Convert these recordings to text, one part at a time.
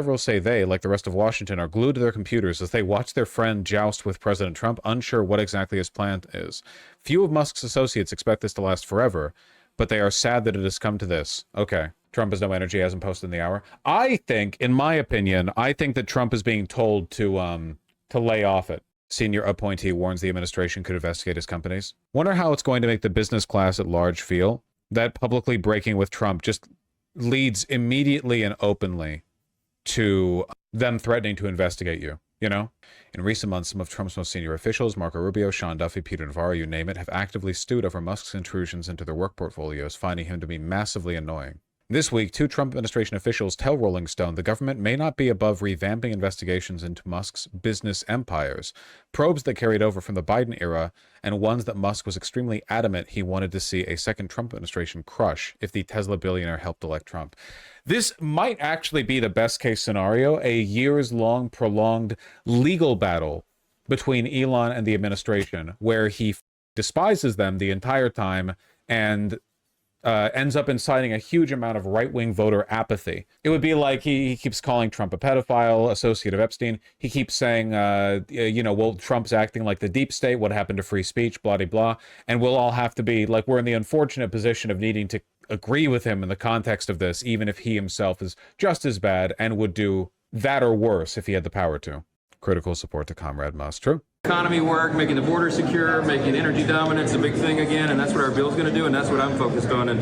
Several say they, like the rest of Washington, are glued to their computers as they watch their friend joust with President Trump, unsure what exactly his plan is. Few of Musk's associates expect this to last forever, but they are sad that it has come to this. Okay. Trump has no energy, hasn't posted in the hour. I think, in my opinion, I think that Trump is being told to lay off it. Senior appointee warns the administration could investigate his companies. Wonder how it's going to make the business class at large feel. That publicly breaking with Trump just leads immediately and openly to them threatening to investigate you, you know? In recent months, some of Trump's most senior officials, Marco Rubio, Sean Duffy, Peter Navarro, you name it, have actively stewed over Musk's intrusions into their work portfolios, finding him to be massively annoying. This week, two Trump administration officials tell Rolling Stone the government may not be above revamping investigations into Musk's business empires, probes that carried over from the Biden era, and ones that Musk was extremely adamant he wanted to see a second Trump administration crush if the Tesla billionaire helped elect Trump. This might actually be the best case scenario, a years-long, prolonged legal battle between Elon and the administration, where he despises them the entire time and ends up inciting a huge amount of right-wing voter apathy. It would be like he keeps calling Trump a pedophile, associate of Epstein. He keeps saying, well, Trump's acting like the deep state, what happened to free speech, blah, blah, blah. And we'll all have to be, like, we're in the unfortunate position of needing to agree with him in the context of this, even if he himself is just as bad and would do that or worse if he had the power to. Critical support to Comrade Musk. True. Economy work, making the border secure, making energy dominance a big thing again, and that's what our bill's going to do, and that's what I'm focused on, and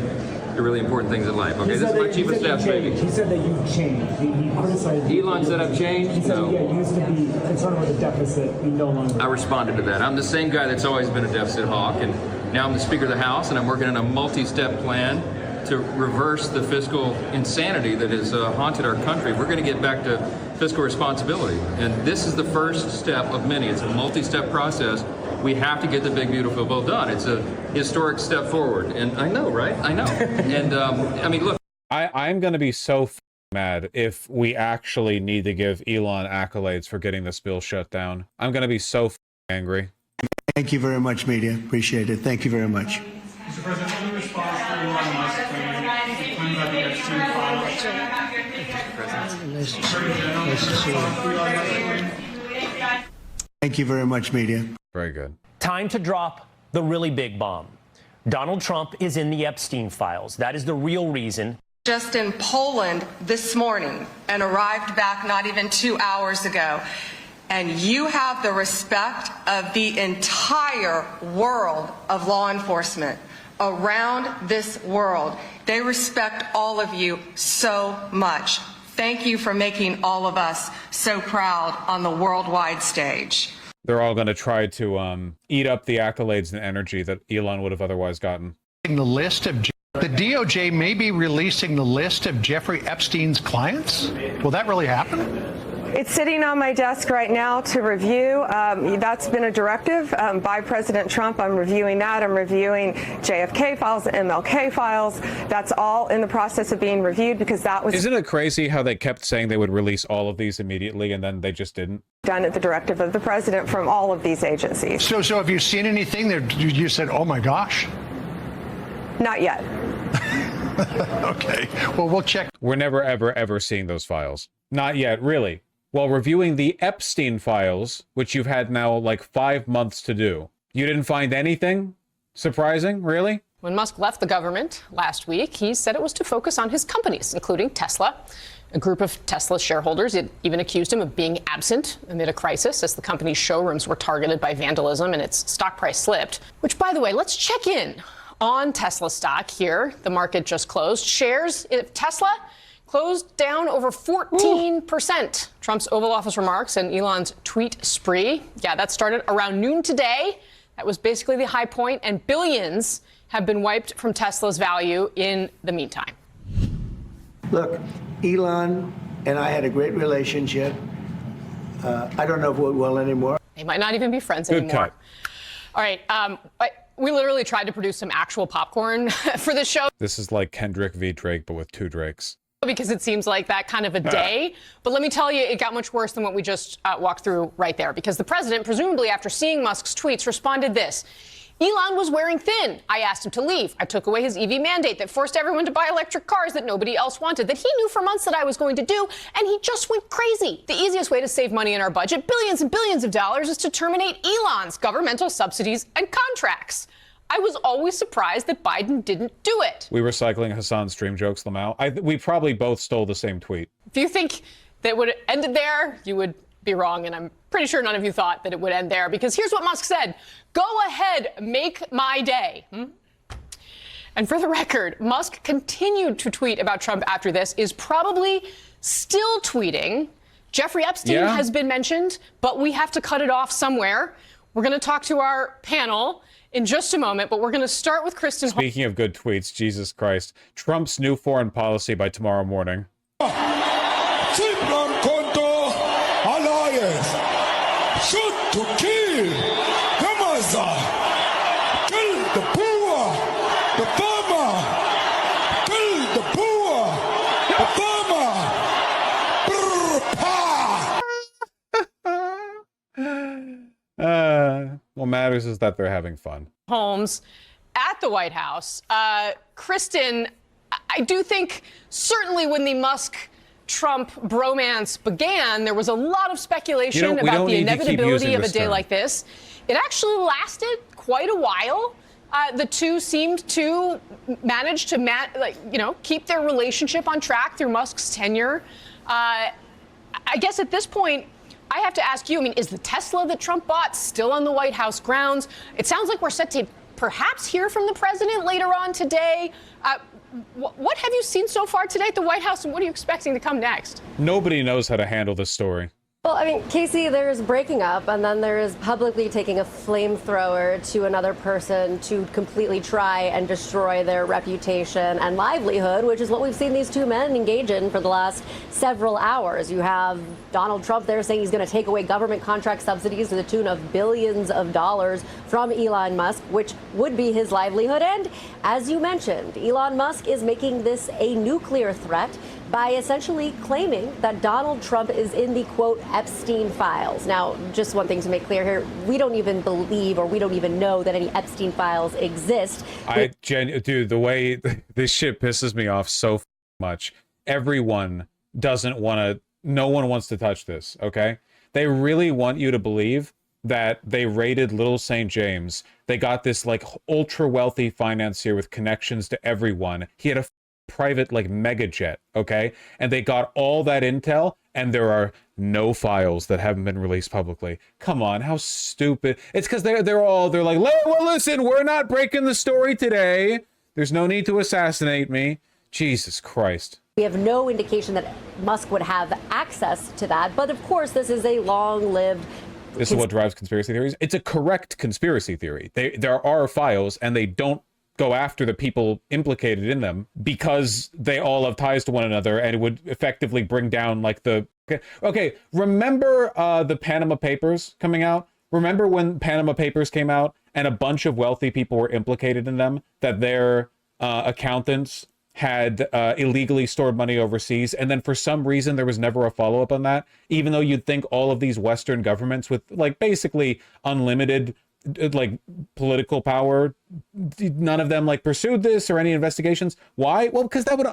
the really important things in life. Okay, this is my chief of staff speaking. He said that you've changed. He criticized you. Elon said I've changed? He said, No. Yeah, you used to be concerned with the deficit. You no longer. I responded to that. I'm the same guy that's always been a deficit hawk, and now I'm the Speaker of the House, and I'm working on a multi-step plan to reverse the fiscal insanity that has haunted our country. We're going to get back to fiscal responsibility. And this is the first step of many. It's a multi-step process. We have to get the big, beautiful bill done. It's a historic step forward. And I know, right? I know. And I mean, look. I'm going to be so mad if we actually need to give Elon accolades for getting this bill shut down. I'm going to be so angry. Thank you very much, media. Appreciate it. Thank you very much. Mr. President, any response to Elon Musk claims about the Epstein files? Thank you very much, media. Very good. Time to drop the really big bomb. Donald Trump is in the Epstein files. That is the real reason. Just in Poland this morning and arrived back not even 2 hours ago. And you have the respect of the entire world of law enforcement around this world. They respect all of you so much. Thank you for making all of us so proud on the worldwide stage. They're all going to try to eat up the accolades and energy that Elon would have otherwise gotten. The list of the DOJ may be releasing the list of Jeffrey Epstein's clients. Will that really happen? It's sitting on my desk right now to review. That's been a directive by President Trump. I'm reviewing that. I'm reviewing JFK files, MLK files. That's all in the process of being reviewed because that was... Isn't it crazy how they kept saying they would release all of these immediately and then they just didn't? Done at the directive of the president from all of these agencies. So have you seen anything that you said, oh my gosh? Not yet. Okay. Well, we'll check. We're never, ever, ever seeing those files. Not yet, really. While reviewing the Epstein files, which you've had now like 5 months to do, you didn't find anything surprising, really? When Musk left the government last week, he said it was to focus on his companies, including Tesla. A group of Tesla shareholders even accused him of being absent amid a crisis as the company's showrooms were targeted by vandalism and its stock price slipped. Which, by the way, let's check in on Tesla stock here. The market just closed. Shares of Tesla closed down over 14%. Trump's Oval Office remarks and Elon's tweet spree. Yeah, that started around noon today. That was basically the high point, and billions have been wiped from Tesla's value in the meantime. Look, Elon and I had a great relationship. I don't know if we're well anymore. They might not even be friends anymore. Cut. All right. We literally tried to produce some actual popcorn for this show. This is like Kendrick v. Drake, but with 2 Drakes. Because it seems like that kind of a day. But let me tell you, it got much worse than what we just walked through right there. Because the president, presumably after seeing Musk's tweets, responded this. Elon was wearing thin. I asked him to leave. I took away his EV mandate that forced everyone to buy electric cars that nobody else wanted, that he knew for months that I was going to do, and he just went crazy. The easiest way to save money in our budget, billions and billions of dollars, is to terminate Elon's governmental subsidies and contracts. I was always surprised that Biden didn't do it. We were cycling Hassan's stream jokes, Lamau. We probably both stole the same tweet. If you think that would have ended there, you would be wrong, and I'm pretty sure none of you thought that it would end there, because here's what Musk said: go ahead, make my day. And for the record, Musk continued to tweet about Trump after this, is probably still tweeting. Jeffrey Epstein has been mentioned, but we have to cut it off somewhere. We're going to talk to our panel in just a moment, but we're going to start with Kristen. Speaking of good tweets, Jesus Christ, Trump's new foreign policy by tomorrow morning. Shoot to kill the mother, kill the poor, the farmer, kill the poor, the farmer. What matters is that they're having fun. Holmes at the White House. Kristen, I do think certainly when the Musk-Trump bromance began, there was a lot of speculation about the inevitability of a day like this. It actually lasted quite a while. The two seemed to manage to, keep their relationship on track through Musk's tenure. I guess at this point, I have to ask you, is the Tesla that Trump bought still on the White House grounds? It sounds like we're set to perhaps hear from the president later on today. What have you seen so far today at the White House, and what are you expecting to come next? Nobody knows how to handle this story. Well, Casey, there's breaking up, and then there is publicly taking a flamethrower to another person to completely try and destroy their reputation and livelihood, which is what we've seen these two men engage in for the last several hours. You have Donald Trump there saying he's going to take away government contract subsidies to the tune of billions of dollars from Elon Musk, which would be his livelihood. And as you mentioned, Elon Musk is making this a nuclear threat by essentially claiming that Donald Trump is in the, quote, Epstein files. Now, just one thing to make clear here, we don't even believe or we don't even know that any Epstein files exist. Dude, the way this shit pisses me off so much. Everyone doesn't want to, no one wants to touch this, okay? They really want you to believe that they raided Little St. James. They got this, ultra wealthy financier with connections to everyone. He had a private mega jet, okay, and they got all that intel, and there are no files that haven't been released publicly. Come on, how stupid. It's because they're like, well, listen, we're not breaking the story today, there's no need to assassinate me. Jesus Christ. We have no indication that Musk would have access to that, but of course this is a long-lived. This is what drives conspiracy theories. It's a correct conspiracy theory. There are files, and they don't go after the people implicated in them because they all have ties to one another, and it would effectively bring down okay, remember the Panama Papers coming out? Remember when Panama Papers came out and a bunch of wealthy people were implicated in them, that their accountants had illegally stored money overseas, and then for some reason there was never a follow-up on that, even though you'd think all of these Western governments with basically unlimited political power, none of them pursued this or any investigations. Why? Well, because that would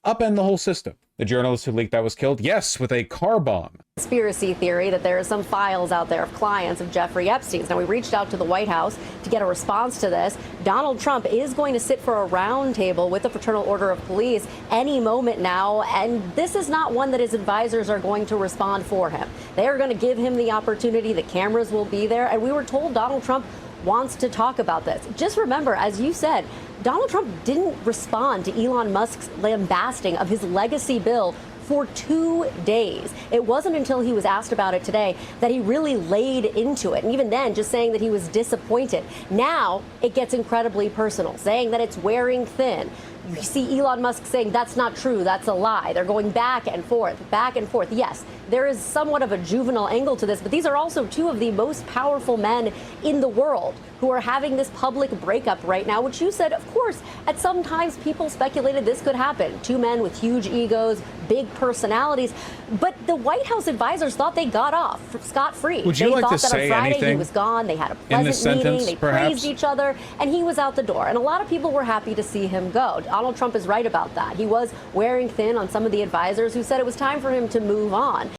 upend the whole system. The journalist who leaked that was killed, yes, with a car bomb. Conspiracy theory that there are some files out there of clients of Jeffrey Epstein's. Now, we reached out to the White House to get a response to this. Donald Trump is going to sit for a roundtable with the Fraternal Order of Police any moment now, and this is not one that his advisors are going to respond for him. They are going to give him the opportunity. The cameras will be there, and we were told Donald Trump wants to talk about this. Just remember, as you said, Donald Trump didn't respond to Elon Musk's lambasting of his legacy bill for 2 days. It wasn't until he was asked about it today that he really laid into it. And even then, just saying that he was disappointed. Now it gets incredibly personal, saying that it's wearing thin. You see Elon Musk saying that's not true, that's a lie. They're going back and forth, back and forth. Yes, there is somewhat of a juvenile angle to this, but these are also two of the most powerful men in the world who are having this public breakup right now, which you said, of course, at some times people speculated this could happen. Two men with huge egos, big personalities. But the White House advisors thought they got off scot-free. Would you they like thought to that say on Friday anything he was gone. They had a in this pleasant meeting. sentence, They perhaps? praised each other, and he was out the door. And a lot of people were happy to see him go. Donald Trump is right about that. He was wearing thin on some of the advisors who said it was time for him to move on.